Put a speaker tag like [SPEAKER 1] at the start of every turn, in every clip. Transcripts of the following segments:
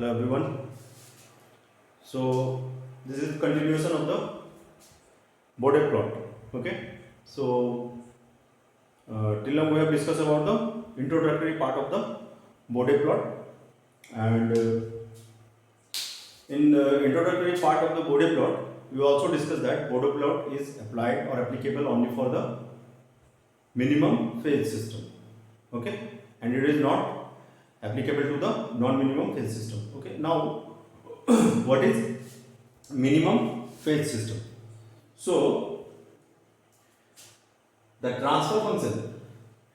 [SPEAKER 1] Hello everyone. So this is continuation of the Bode plot. Okay. So till now we have discussed about the introductory part of the Bode plot, and in the introductory part of the Bode plot, we also discussed that Bode plot is applied or applicable only for the minimum phase system. Okay, and it is not applicable to the non-minimum phase system. Okay. Now what is minimum phase system? So the transfer function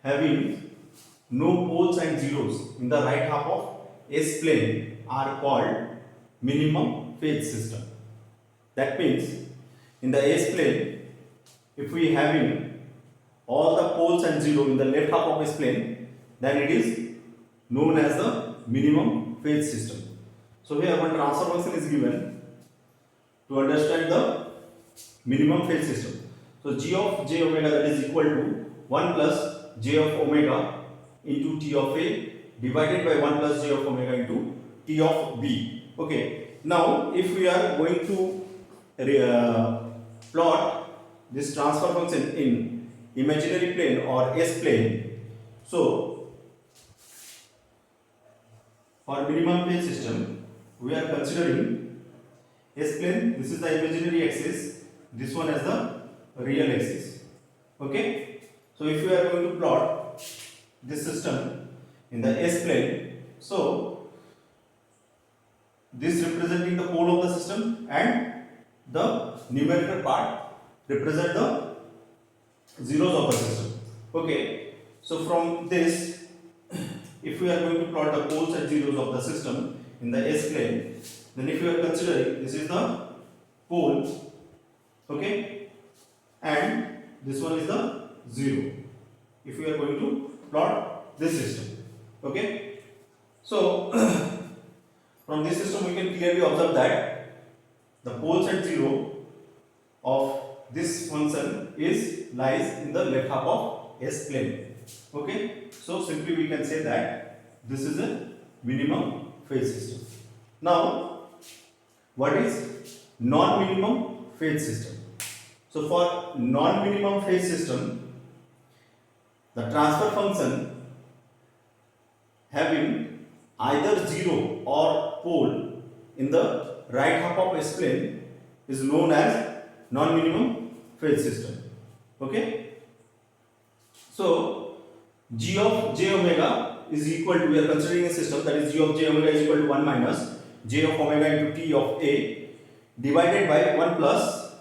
[SPEAKER 1] having no poles and zeros in the right half of S plane are called minimum phase system. That means in the S plane, if we having all the poles and zero in the left half of S plane, then it is known as the minimum phase system. So here one transfer function is given to understand the minimum phase system. So g of j omega, that is equal to 1 plus j of omega into t of a divided by 1 plus j of omega into t of b. Okay. Now if we are going to plot this transfer function in imaginary plane or S plane, so for minimum phase system we are considering S plane. This is the imaginary axis, this one as the real axis. Okay. So if we are going to plot this system in the S plane, so this representing the pole of the system and the numerical part represent the zeros of the system. Okay. So from this, if we are going to plot the poles and zeros of the system in the S plane, then if you are considering this is the pole, okay, and this one is the zero, if we are going to plot this system. Okay. So from this system we can clearly observe that the poles and zero of this function is lies in the left half of S plane. Okay. So simply we can say that this is a minimum phase system. Now what is non-minimum phase system? So for non-minimum phase system, the transfer function having either zero or pole in the right half of S plane is known as non-minimum phase system. Okay. So g of j omega is equal to, we are considering a system that is g of j omega is equal to 1 minus j of omega into t of a divided by 1 plus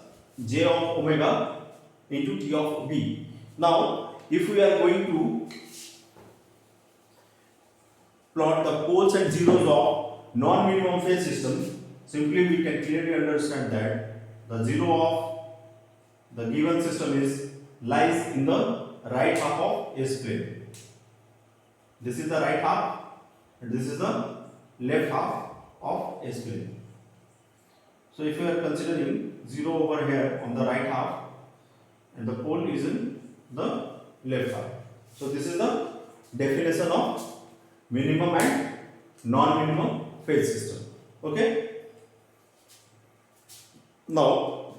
[SPEAKER 1] j of omega into t of b. Now if we are going to plot the poles and zeros of non-minimum phase system, simply we can clearly understand that the zero of the given system is lies in the right half of S plane. This is the right half and this is the left half of S plane. So if you are considering 0 over here on the right half and the pole is in the left half. So this is the definition of minimum and non-minimum phase system. Okay. Now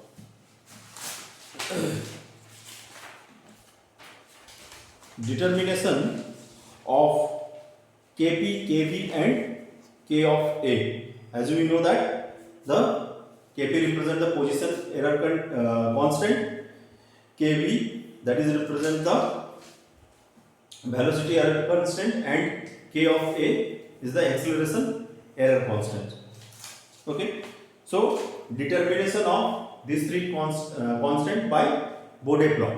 [SPEAKER 1] determination of Kp, Kv and K of A. As we know that the Kp represent the position error constant, Kv that is represent the velocity error constant, and K of A is the acceleration error constant. Okay. So determination of these three constant by Bode plot.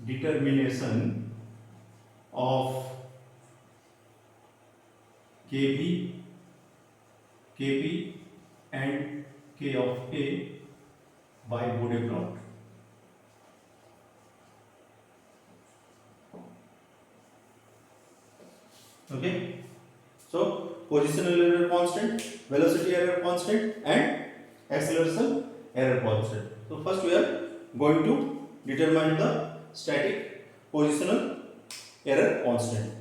[SPEAKER 1] Determination of Kv, Kp and K of A by Bode plot. Okay. So positional error constant, velocity error constant, and acceleration error constant. So first we are going to determine the static positional error constant.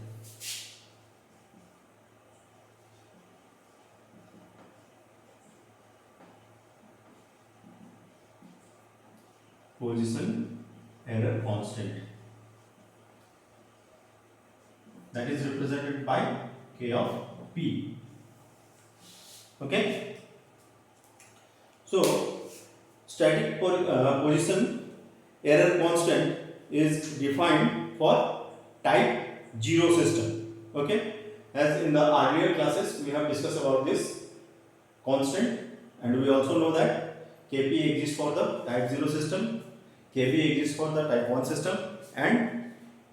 [SPEAKER 1] Position error constant, that is represented by K of P. Okay. So static position error constant is defined for type 0 system. Okay. As in the earlier classes we have discussed about this constant, and we also know that Kp exists for the type 0 system, Kb exists for the type 1 system, and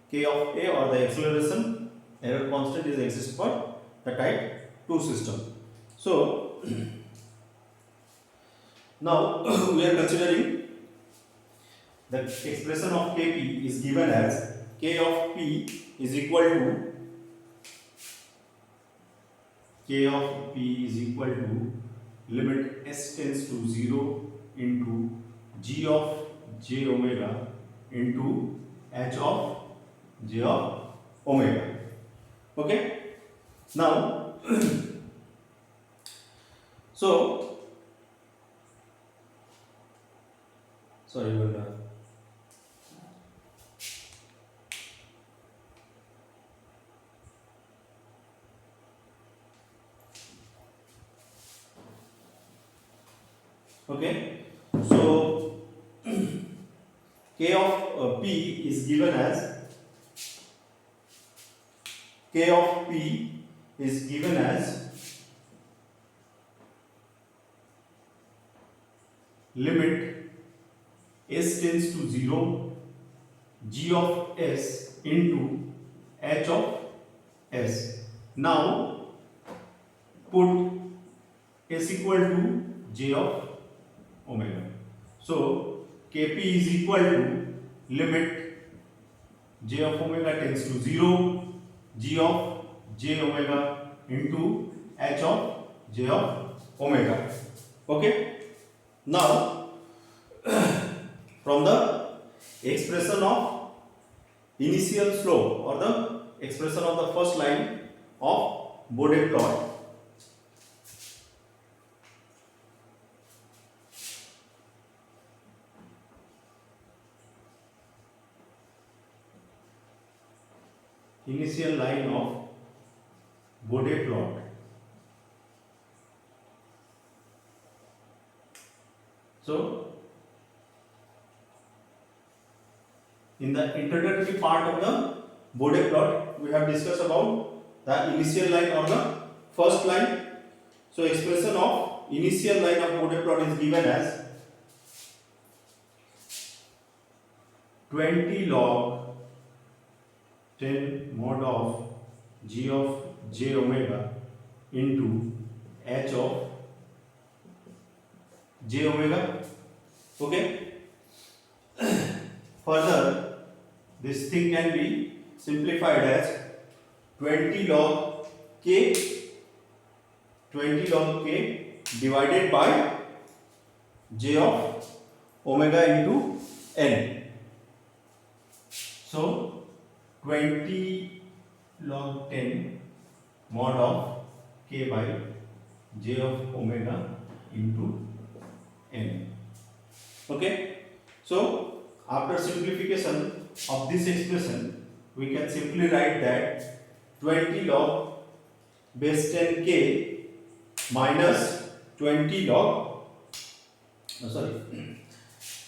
[SPEAKER 1] K of A or the acceleration error constant is exists for the type 2 system. So now we are considering the expression of Kp is given as K of P is equal to limit s tends to 0 into g of j omega into h of j of omega. Okay. Now so sorry okay, so K of P is given as limit s tends to 0 g of s into h of s. Now put s equal to j of omega. So Kp is equal to limit j of omega tends to 0 g of j omega into h of j of omega. Okay. Now from the expression of initial slope or the expression of the first line of Bode plot, initial line of Bode plot. So in the introductory part of the Bode plot, we have discussed about the initial line or the first line. So expression of initial line of Bode plot is given as 20 log 10 mod of g of j omega into h of j omega. Okay. Further, this thing can be simplified as 20 log k divided by j of omega into n. So 20 log 10 mod of k by j of omega into n. Okay. So after simplification of this expression, we can simply write that 20 log base 10k minus 20 log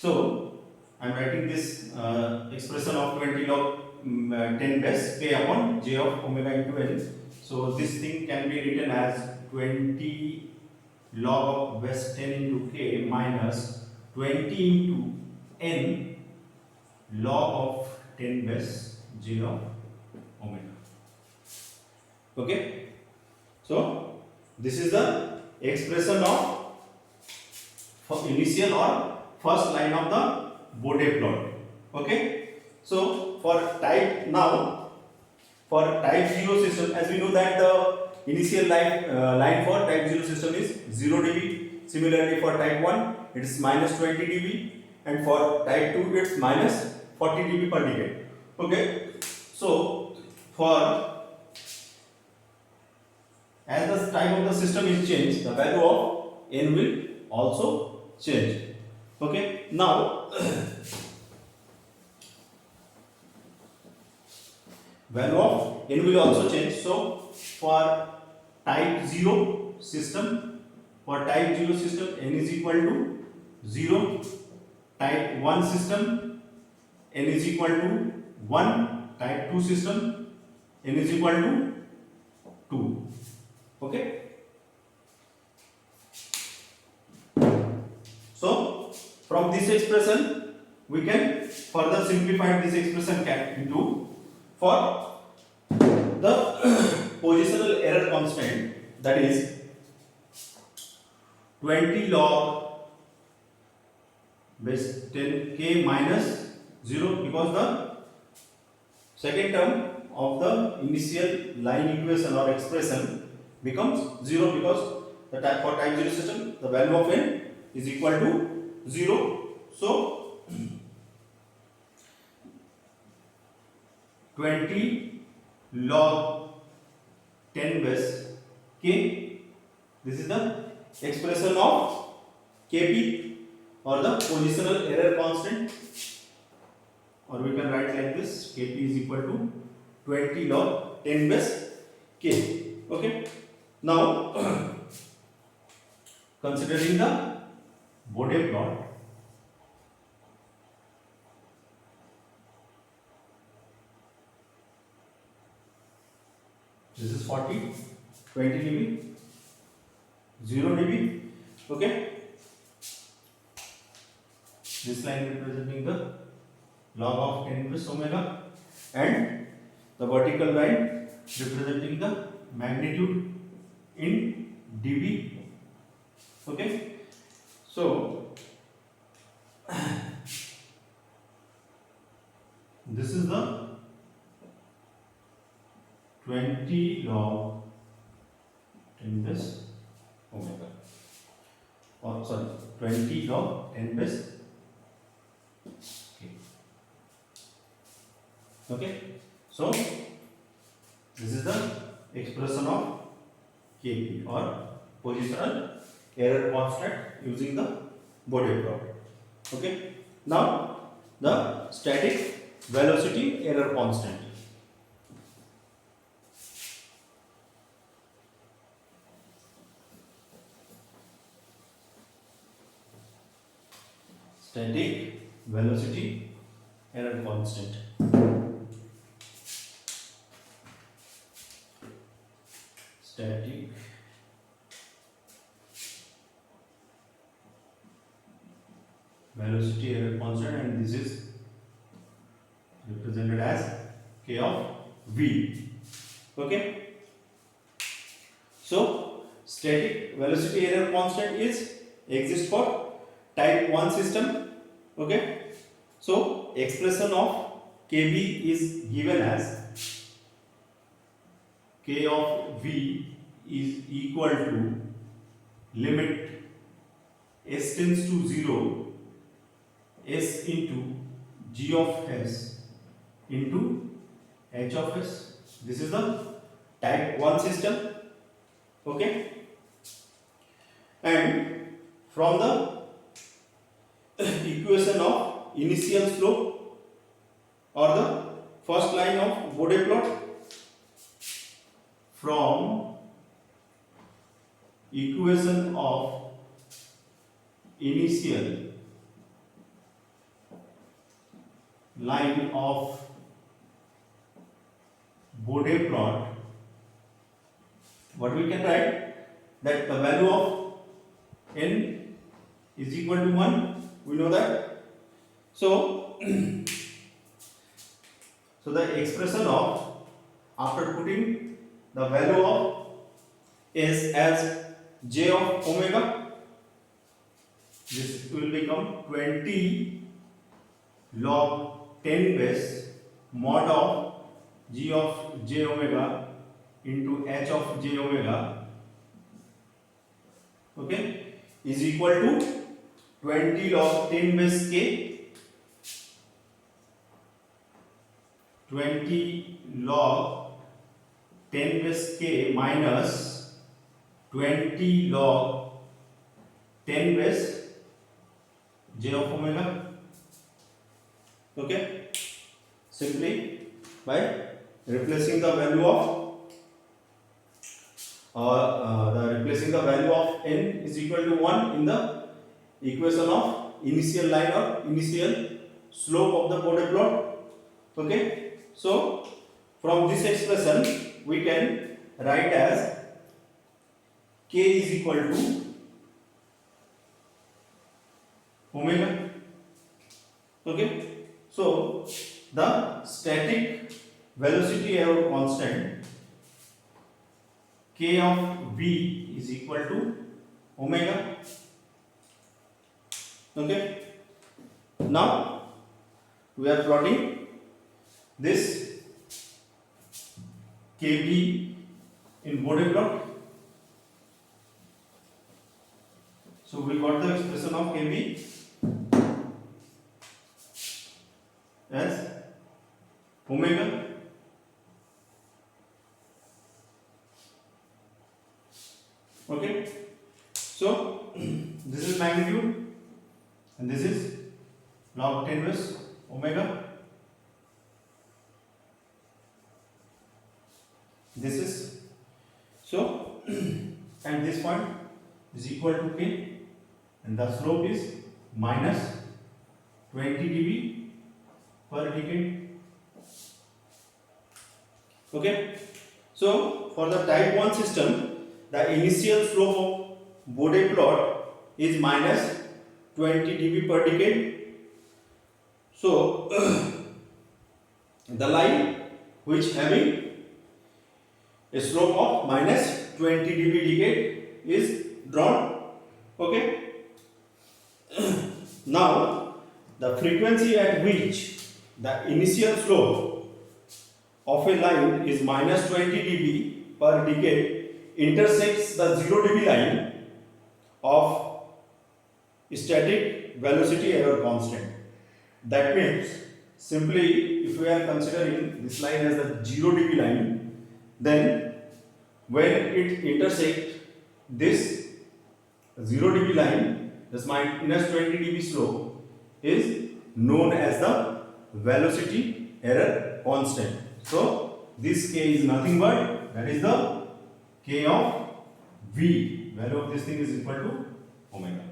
[SPEAKER 1] so I am writing this expression of 20 log 10 base k upon j of omega into n. So this thing can be written as 20 log of base 10 into k minus 20 into n log of 10 base j of omega. Okay. So this is the expression of initial or first line of the Bode plot. Okay. So for type 0 system, as we know that the initial line for type 0 system is 0 dB. Similarly for type 1 it is minus 20 dB, and for type 2 it's minus 40 dB per decade. Okay, so for as the type of the system is changed, the value of n will also change. Okay, now value of n will also change. So for type 0 system, n is equal to 0. Type 1 system, n is equal to 1. Type 2 system, n is equal to 2. Okay, so from this expression we can further simplify this expression into for the positional error constant, that is 20 log base 10k minus 0, because the second term of the initial line equation or expression becomes 0, because the for type 0 system the value of n is equal to 0. So 20 log 10 base k, this is the expression of kp or the positional error constant, or we can write like this: kp is equal to 20 log 10 base k. Okay, now considering the Bode plot, this is 40, 20 dB, 0 dB. Okay, this line representing the log of 10 inverse omega, and the vertical line representing the magnitude in dB. Okay, so this is the 20 log 10 base omega, or sorry, 20 log 10 base k. Okay, so this is the expression of kp or positional error constant using the Bode plot. Okay, now the static velocity error constant. Static velocity error constant. Static velocity error constant, and this is represented as k of v. Okay, so static velocity error constant exists for type 1 system. Okay, so expression of kv is given as k of v is equal to limit s tends to 0 s into g of s into h of s. This is the type 1 system. Okay, and from the equation of initial slope or the first line of Bode plot, from equation of initial line of Bode plot, what we can write, that the value of n is equal to 1, we know that. So so the expression of, after putting the value of s as j of omega, this will become 20 log 10 base mod of g of j omega into h of j omega, okay, is equal to 20 log 10 base k, 20 log 10 base k minus 20 log 10 base j of omega, okay, simply by replacing the value of replacing the value of n is equal to 1 in the equation of initial line or initial slope of the Bode plot, okay. So from this expression we can write as k is equal to omega, okay. So the static velocity error constant k of v is equal to omega, okay. Now we are plotting this kv in Bode plot. So we got the expression of kv as omega, okay. So this is magnitude and this is log 10 base omega, this is so and this point is equal to k and the slope is minus 20 dB per decade, okay. So for the type 1 system the initial slope of Bode plot is minus 20 dB per decade. So the line which having a slope of minus 20 dB decade is drawn, okay. Now the frequency at which the initial slope of a line is minus 20 dB per decade intersects the 0 dB line of static velocity error constant. That means simply if we are considering this line as the 0 dB line, then when it intersects this 0 dB line, this minus 20 dB slope is known as the velocity error constant. So this k is nothing but that is the k of v, value of this thing is equal to omega,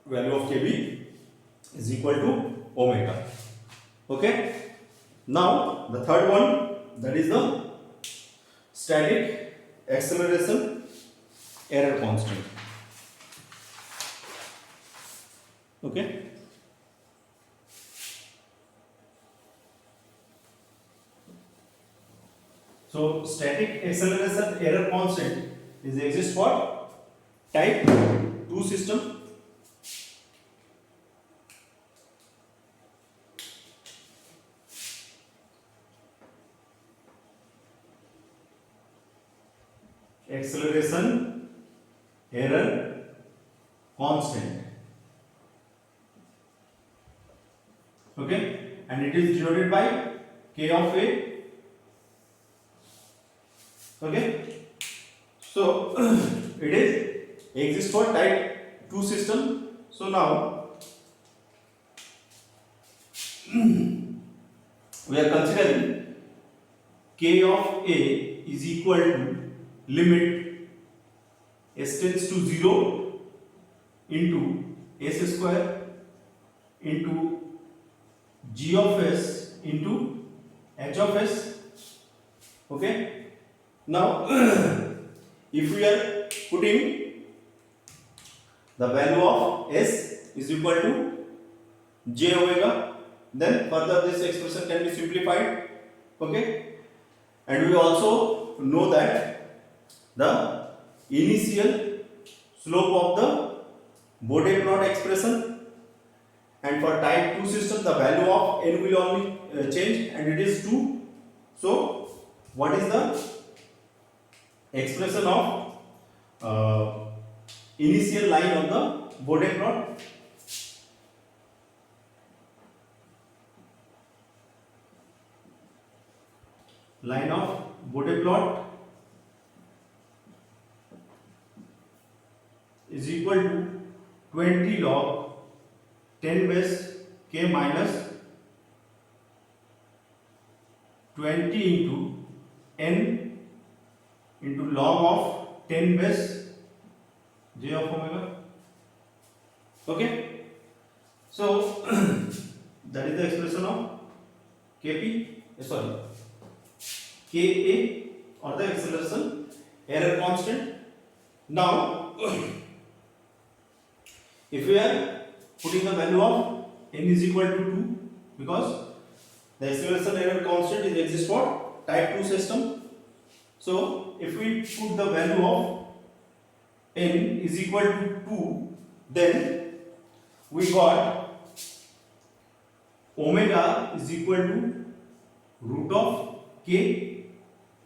[SPEAKER 1] value of kv is equal to omega, okay. Now the third one, that is the static acceleration error constant, okay. So static acceleration error constant is exists for type 2 system, acceleration error constant, okay, and it is denoted by k of a, okay. So it is exists for type 2 system. So now we are considering k of a is equal to limit s tends to 0 into s square into g of s into h of s, okay. Now if we are putting the value of s is equal to j omega, then further this expression can be simplified, okay. And we also know that the initial slope of the Bode plot expression, and for type 2 system the value of n will only change and it is 2. So what is the expression of initial line of the Bode plot? Line of Bode plot is equal to 20 log 10 base k minus 20 into n into log of 10 base j of omega. Okay, so that is the expression of kp, sorry, ka, or the acceleration error constant. Now if we are putting the value of n is equal to 2, because the acceleration error constant is exists for type 2 system. So if we put the value of n is equal to 2, then we got omega is equal to root of k.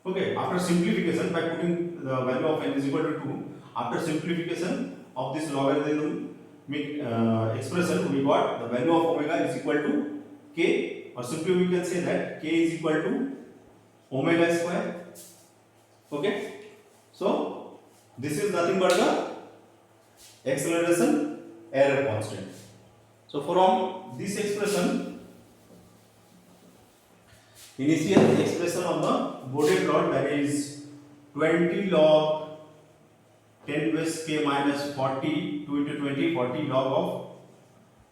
[SPEAKER 1] Okay, after simplification, by putting the value of n is equal to 2, after simplification of this logarithmic expression, we got the value of omega is equal to k, or simply we can say that k is equal to omega square. Okay, so this is nothing but the acceleration error constant. So from this expression, initial expression of the Bode plot, that is 20 log 10 base k minus 40, 2 into 20, 40 log of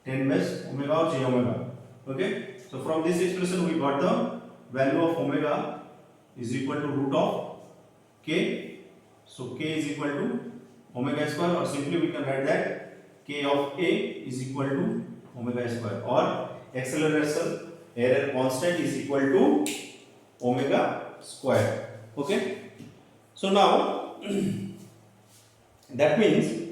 [SPEAKER 1] 10 base omega or j omega. Okay, so from this expression we got the value of omega is equal to root of k. So k is equal to omega square, or simply we can write that k of a is equal to omega square, or acceleration error constant is equal to omega square. Okay, so now that means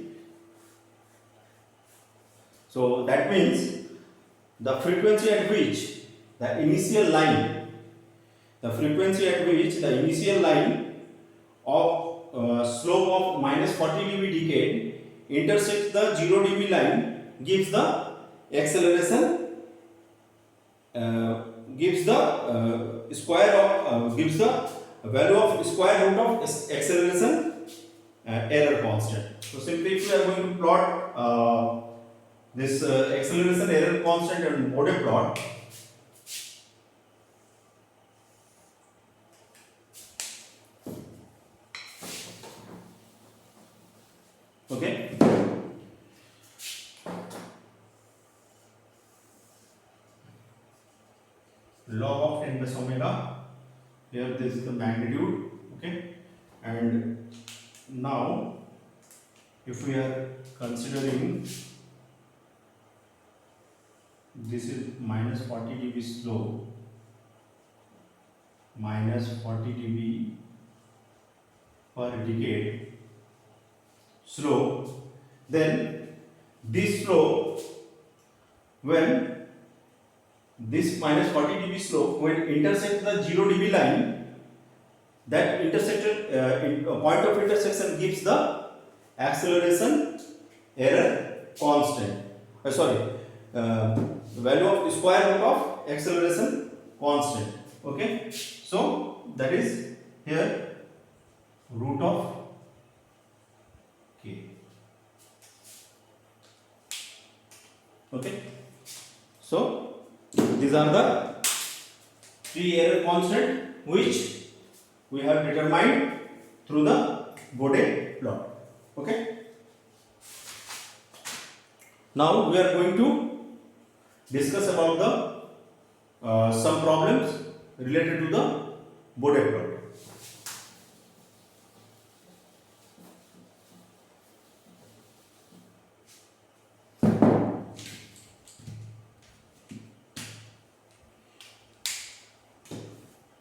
[SPEAKER 1] the frequency at which the initial line of slope of minus 40 dB decade intersects the 0 dB line gives the acceleration gives the value of square root of acceleration error constant. So simply if we are going to plot this acceleration error constant and Bode plot, okay, log of 10 base omega, here this is the magnitude. Okay, and now if we are considering this is minus 40 dB slope, minus 40 dB per decade slope, then this slope, when this minus 40 dB slope when intersect the 0 dB line, that intersected point of intersection gives the acceleration error constant. Value of square root of acceleration constant. Okay, so that is here root of k. Okay, so these are the three error constant which we have determined through the Bode plot. Okay, now we are going to discuss about the some problems related to the Bode plot.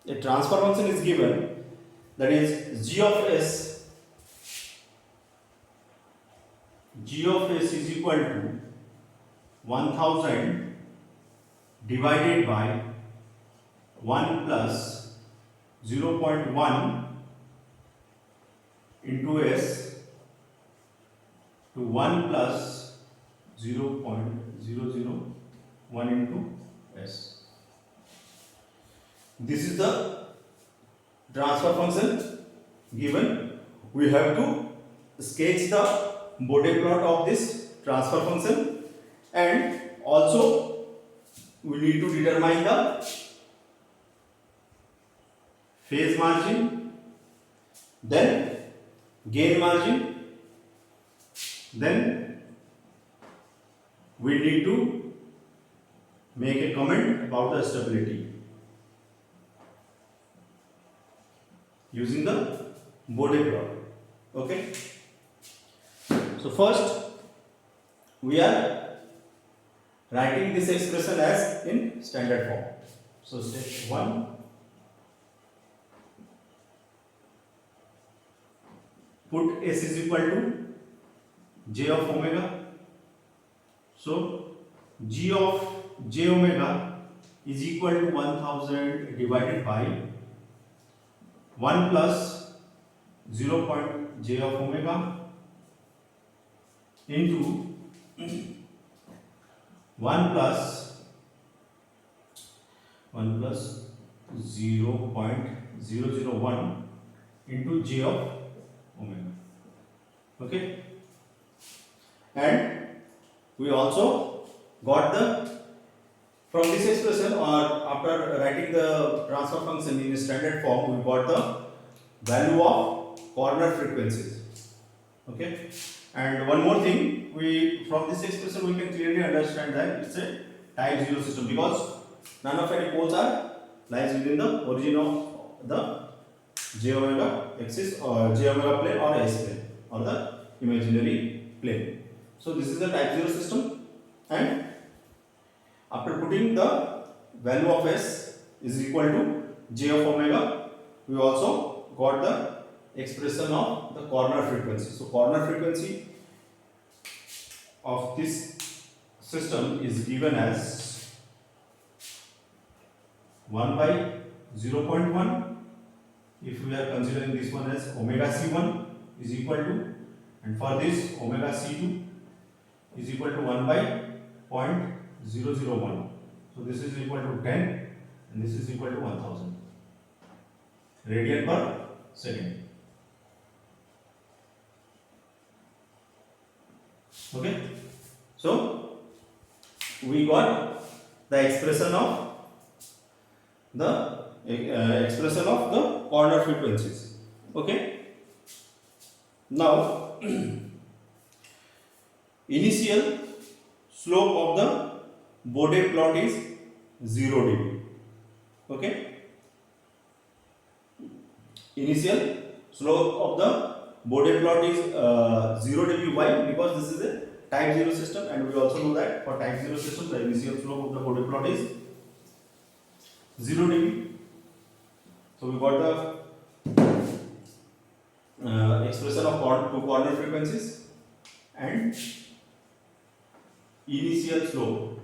[SPEAKER 1] A transfer function is given, that is g of s is equal to 1000 divided by 1 plus 0.1 into s to 1 plus 0.001 into s. This is the transfer function given. We have to sketch the Bode plot of this transfer function, and also we need to determine the phase margin, then gain margin, then we need to make a comment about the stability using the Bode plot. Okay, so first we are writing this expression as in standard form. So step 1, put s is equal to j of omega. So g of j omega is equal to 1000 divided by 1 plus 0.j of omega into 1 plus 0.001 into j of omega. Okay, and we also got the, from this expression, or after writing the transfer function in standard form, we got the value of corner frequencies. Okay, and one more thing, we from this expression we can clearly understand that it's a type 0 system, because none of any poles are lies within the origin of the j omega axis or j omega plane or s plane or the imaginary plane. So this is the type 0 system, and after putting the value of s is equal to j of omega, we also got the expression of the corner frequency. So corner frequency of this system is given as 1 by 0.1. If we are considering this one as omega c1 is equal to, and for this omega c2 is equal to 1 by 0.001. So this is equal to 10 and this is equal to 1000 radian per second. Okay, so we got the expression of the corner frequencies. Okay, now initial slope of the Bode plot is 0 dB. Okay, initial slope of the Bode plot is 0 dB. Why? Because this is a type 0 system, and we also know that for type 0 system the initial slope of the Bode plot is 0 dB. So we got the expression of two corner frequencies and initial slope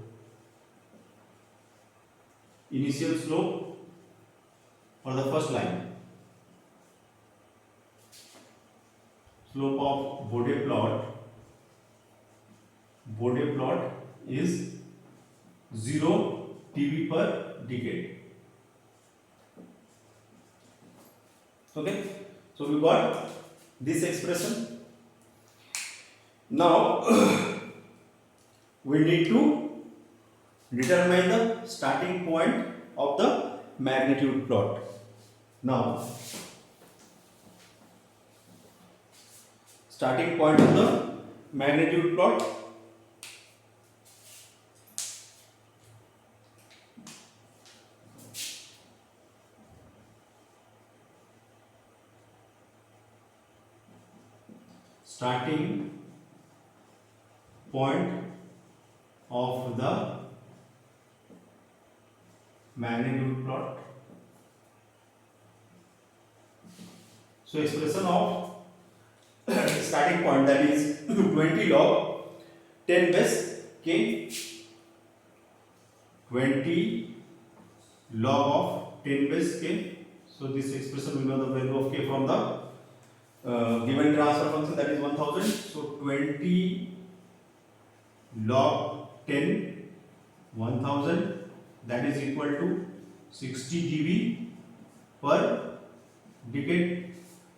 [SPEAKER 1] for the first line. Slope of Bode plot is 0 dB per decade. Okay, so we got this expression. Now we need to determine the starting point of the magnitude plot. Now starting point of the magnitude plot, starting point of the magnitude plot. So expression of starting point, that is 20 log 10 base k, 20 log of 10 base k. So this expression we know the value of k from the given transfer function, that is 1000. So 20 log 10 1000, that is equal to 60 dB per decade.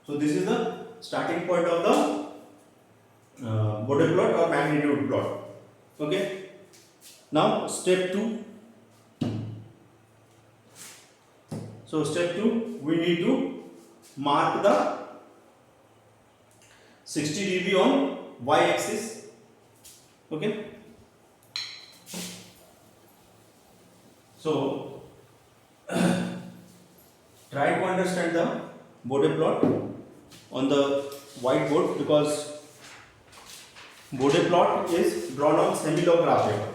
[SPEAKER 1] So this is the starting point of the Bode plot or magnitude plot. Okay. Now step 2. So step 2, we need to mark the 60 dB on y-axis. Okay. So try to understand the Bode plot on the whiteboard, because Bode plot is drawn on semi-log graph paper.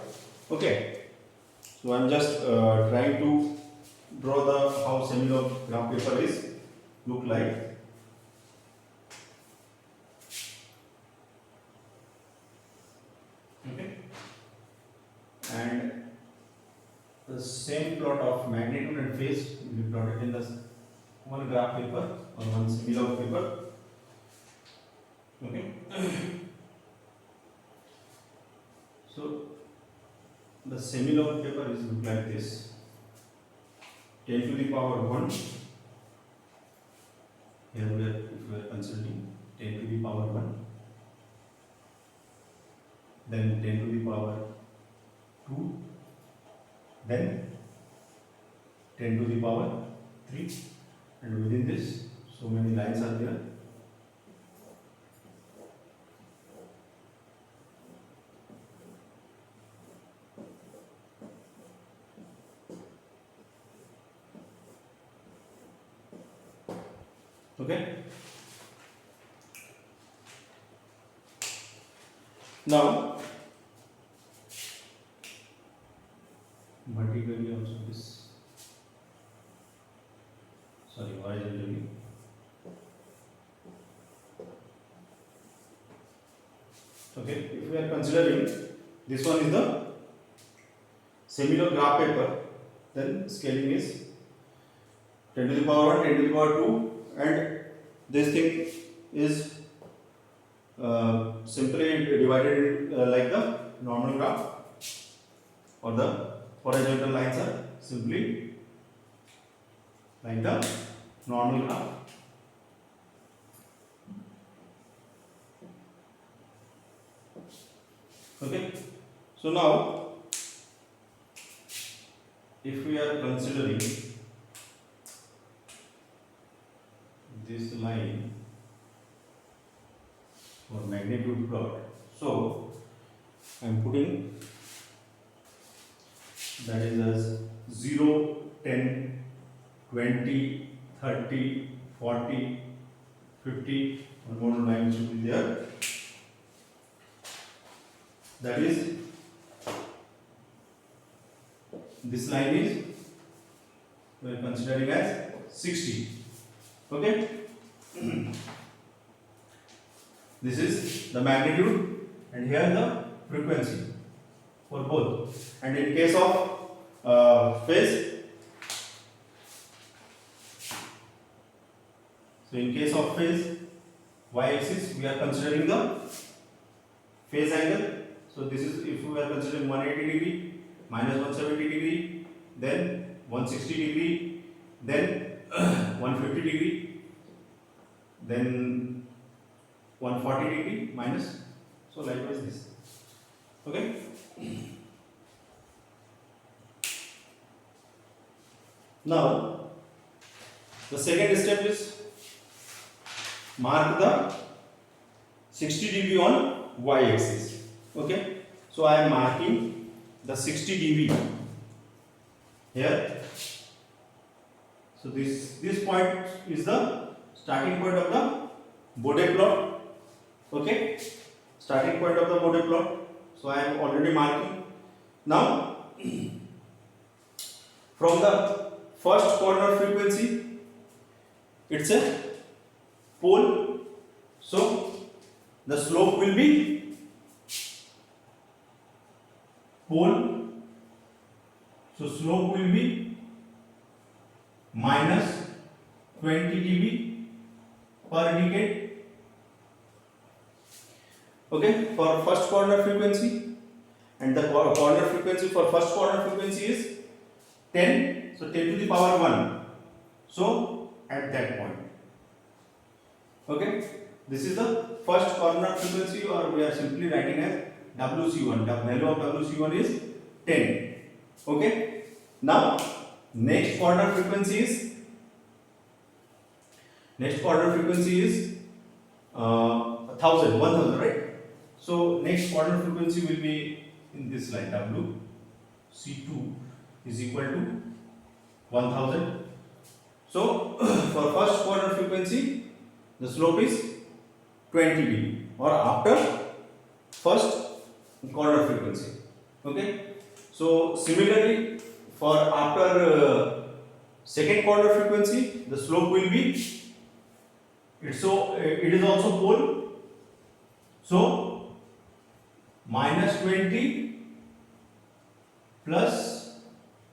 [SPEAKER 1] Okay. So I am just trying to draw the how semi-log graph paper is look like. Okay. And the same plot of magnitude and phase will be plotted in the one graph paper or one semi-log paper. Okay. So the semi-log paper is look like this: 10 to the power 1. Here we are, if we are considering 10 to the power 1, then 10 to the power 2, then 10 to the power 3, and within this so many lines are there. Okay. Now vertically also this, sorry, horizontally. Okay, if we are considering this one is the semi-log graph paper, then scaling is 10 to the power 1, 10 to the power 2, and this thing is simply divided like the normal graph, or the horizontal lines are simply like the normal graph. Okay. So now if we are considering this line for magnitude plot, so I am putting that is as 0, 10, 20, 30, 40, 50, one more line should be there. That is, this line is we are considering as 60. Okay. This is the magnitude and here the frequency for both. And in case of phase, so in case of phase y-axis we are considering the phase angle. So this is, if we are considering 180 degree, minus 170 degree, then 160 degree, then 150 degree, then 140 degree minus, so likewise this. Okay. Now the second step is mark the 60 dB on y-axis. Okay, so I am marking the 60 dB here. So this point is the starting point of the Bode plot. Okay, starting point of the Bode plot. So I am already marking. Now from the first corner frequency, it's a pole, so the slope will be pole, so slope will be minus 20 dB per decade. Okay, for first corner frequency, and the corner frequency for first corner frequency is 10, so 10 to the power 1. So at that point, okay, this is the first corner frequency, or we are simply writing as WC1. The value of WC1 is 10. Okay, now next corner frequency is 1000, right? So next corner frequency will be in this line, WC2 is equal to 1000. So for first corner frequency, the slope is 20 dB, or after first corner frequency. Okay, so similarly for after second corner frequency, the slope will be, it is also pole, so -20 plus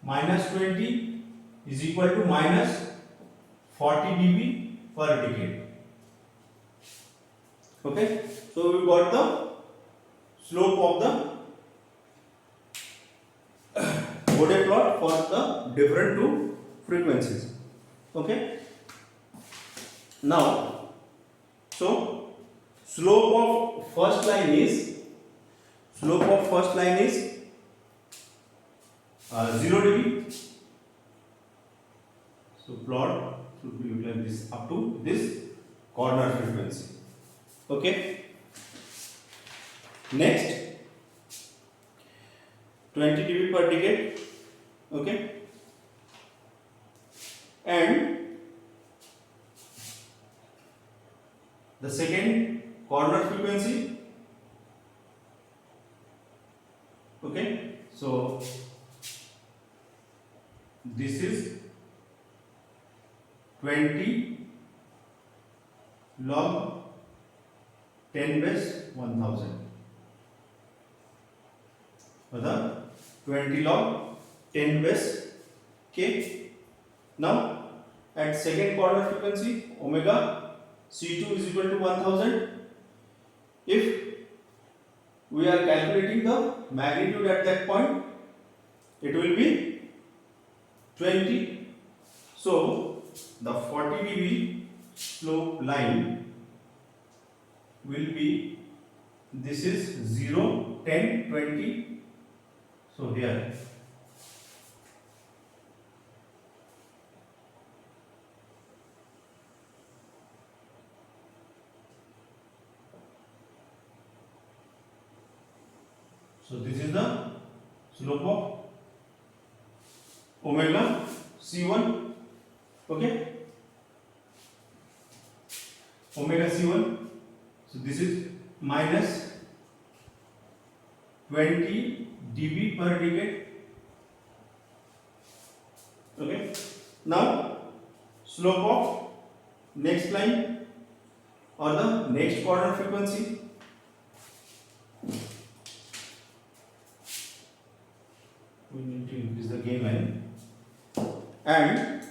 [SPEAKER 1] -20 is equal to -40 dB per decade. Okay, so we got the slope of the Bode plot for the different two frequencies. Okay, now so slope of first line is 0 dB. So plot should be like this up to this corner frequency. Okay, next 20 dB per decade. Okay, and the second corner frequency. Okay, so this is 20 log 10 base 1000, or the 20 log 10 base k. Now at second corner frequency, omega C2 is equal to 1000. If we are calculating the magnitude at that point, it will be 20. So the 40 dB slope line will be, this is 0, 10, 20. So here so this is the slope of omega C1. Okay, omega C1. So this is minus 20 dB per decade. Okay, now slope of next line, or the next corner frequency, we need to increase the gain line, and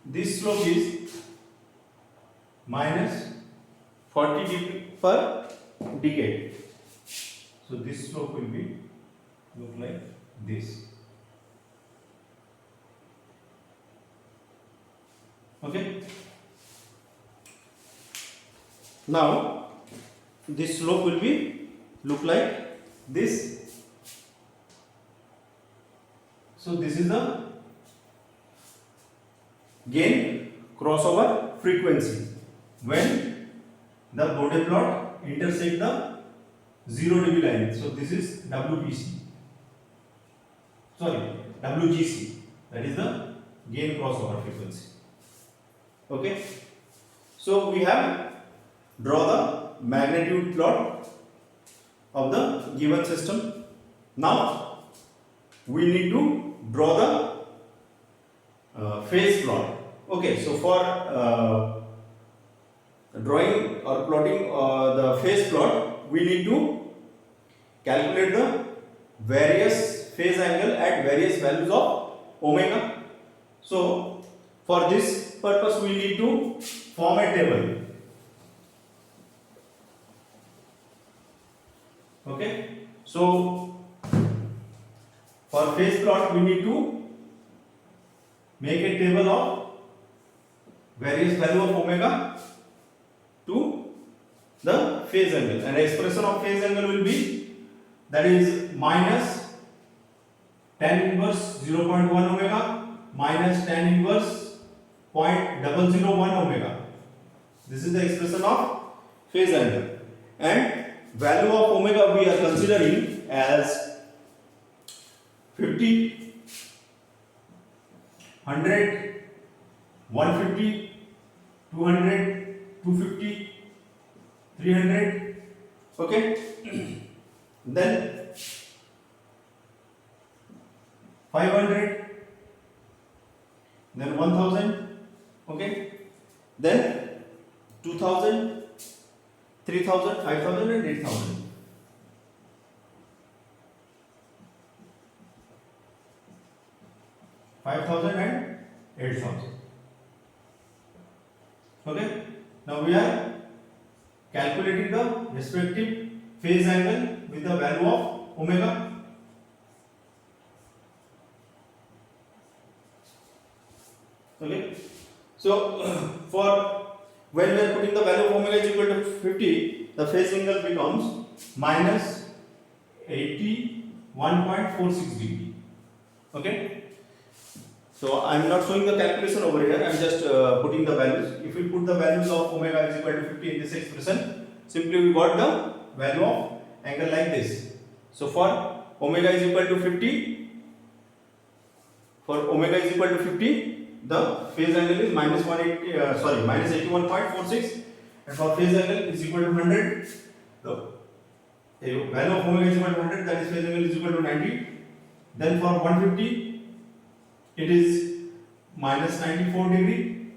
[SPEAKER 1] this slope is minus 40 dB per decade. So this slope will be look like this. Okay, now this slope will be look like this. So this is the gain crossover frequency when the Bode plot intersect the 0 dB line. So this is WGC, that is the gain crossover frequency. Okay, so we have draw the magnitude plot of the given system. Now we need to draw the phase plot. Okay, so for drawing or plotting the phase plot, we need to calculate the various phase angle at various values of omega. So For this purpose, we need to form a table. Okay, so for phase plot, we need to make a table of various value of omega to the phase angle, and expression of phase angle will be, that is, minus tan inverse 0.1 omega minus tan inverse 0.001 omega. This is the expression of phase angle, and value of omega we are considering as 50, 100, 150, 200, 250, 300. Okay, then 500, then 1000. Okay, then 2000, 3000, 5000 and 8000. and 8000. Okay, now we are calculating the respective phase angle with the value of omega. Okay, so for when we are putting the value of omega is equal to 50, the phase angle becomes minus 81.46 degree. Okay, so I am not showing the calculation over here, I am just putting the values. If we put the values of omega is equal to 50 in this expression, simply we got the value of angle like this. So for omega is equal to 50, the phase angle is minus 81.46, and for phase angle is equal to 100. The value of omega is equal to 100, that is phase angle is equal to 90. Then for 150 it is minus 94 degree.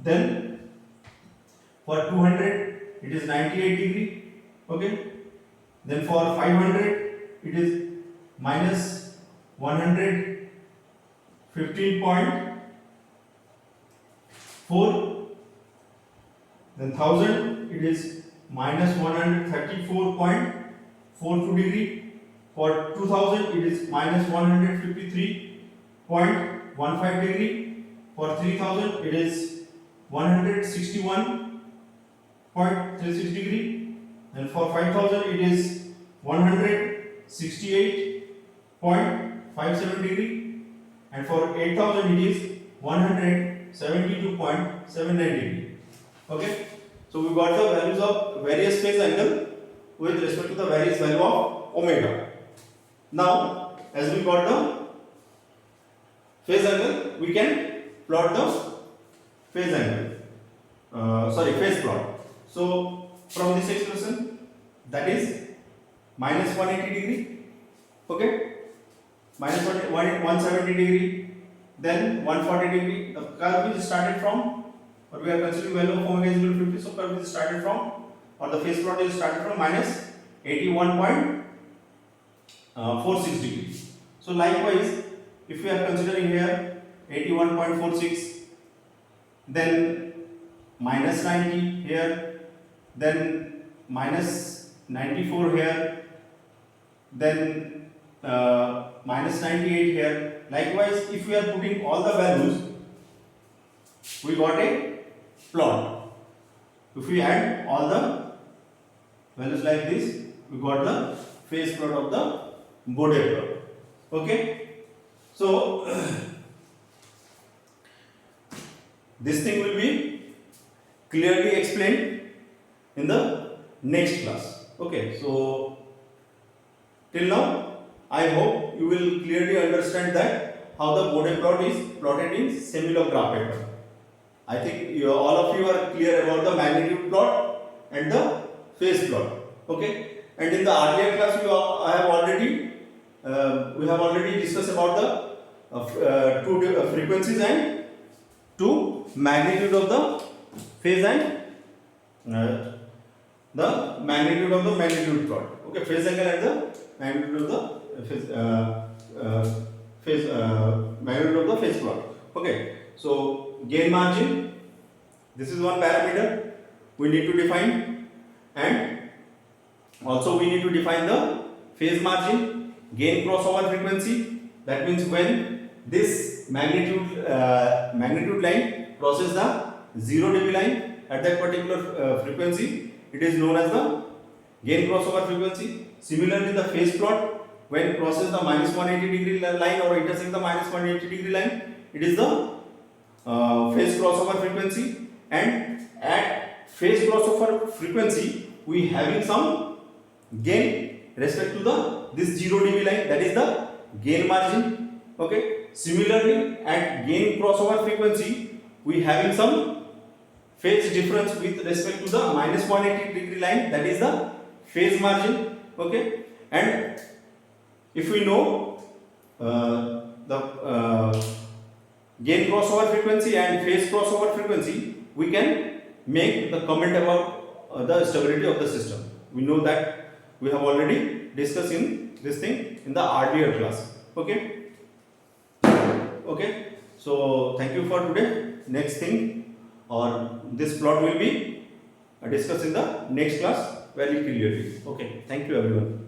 [SPEAKER 1] Then for 200 it is 98 degree. Okay. Then for 500 it is minus 115.4. Then 1000 it is minus 134.42 degree. For 2000 it is minus 153.15 degree. For 3000 it is 161.36 degree. And for 5000 it is 168.57 degree. And for 8000 it is 172.79 degree. Okay, so we got the values of various phase angle with respect to the various value of omega. Now, as we got the phase angle, we can plot the phase angle. Phase plot. So from this expression, that is minus 180 degree. Okay, minus 170 degree, then 140 degree. The curve is started from, or we are considering value of omega is equal to 50. So curve is started from, or the phase plot is started from minus 81.46 degree. So likewise, if we are considering here 81.46, then minus 90 here, then minus 94 here, then minus 98 here. Likewise, if we are putting all the values, we got a plot. If we add all the values like this, we got the phase plot of the Bode plot. Okay, so this thing will be clearly explained in the next class. Okay, so till now I hope you will clearly understand that how the Bode plot is plotted in semi-log-graph pattern. I think all of you are clear about the magnitude plot and the phase plot. Okay, and in the earlier class we have already discussed about the two frequencies and two magnitude of the phase and the magnitude of the magnitude plot. Okay, phase angle and the magnitude of the magnitude of the phase plot. Okay, so gain margin, this is one parameter we need to define, and also we need to define the phase margin, gain crossover frequency. That means when this magnitude line crosses the 0 dB line at that particular frequency, it is known as the gain crossover frequency. Similarly, the phase plot, when it crosses the minus 180 degree line or intersects the minus 180 degree line, it is the phase crossover frequency. And at phase crossover frequency, we having some gain respect to the this 0 dB line, that is the gain margin. Okay. Similarly, at gain crossover frequency, we having some phase difference with respect to the minus 180 degree line, that is the phase margin. Okay. And if we know the gain crossover frequency and phase crossover frequency, we can make the comment about the stability of the system. We know that we have already discussed in this thing in the earlier class. Okay. Okay. So thank you for today. Next thing, or this plot will be discussed in the next class very clearly. Okay. Thank you everyone.